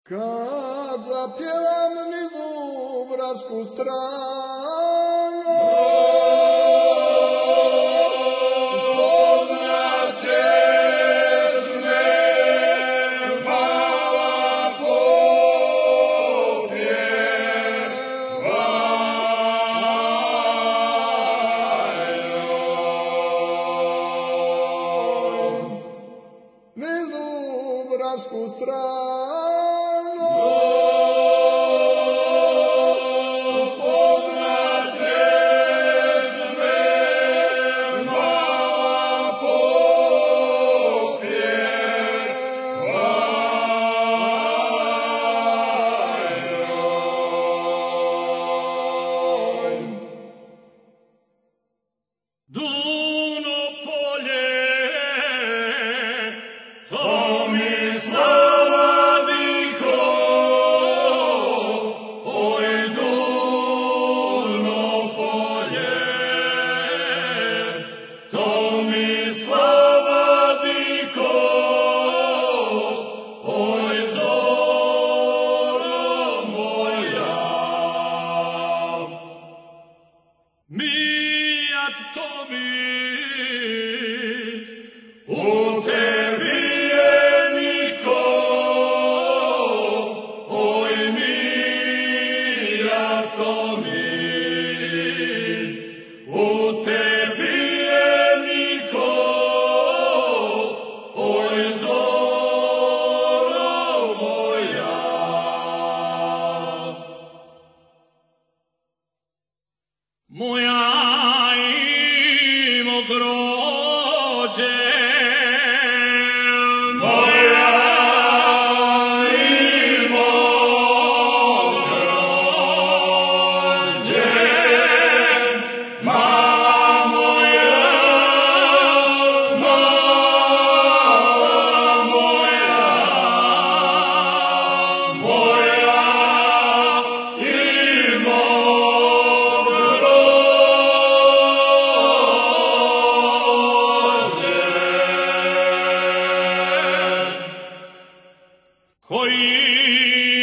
Kad zapjevam niz Dubravsku stranu, spoznaćeš me, mala popjevaljom. Niz Dubravsku stranu, Duno polje, Tomislava diko, oj Duno polje, Tomislava diko, oj zoro moja. Mijat Tomić, u tebi je niko, oj Mijat Tomić, u tebi je niko, oj zoro moja. Moja imo grođe, moja imo grođe, mala moja, mala moja, moja imo koji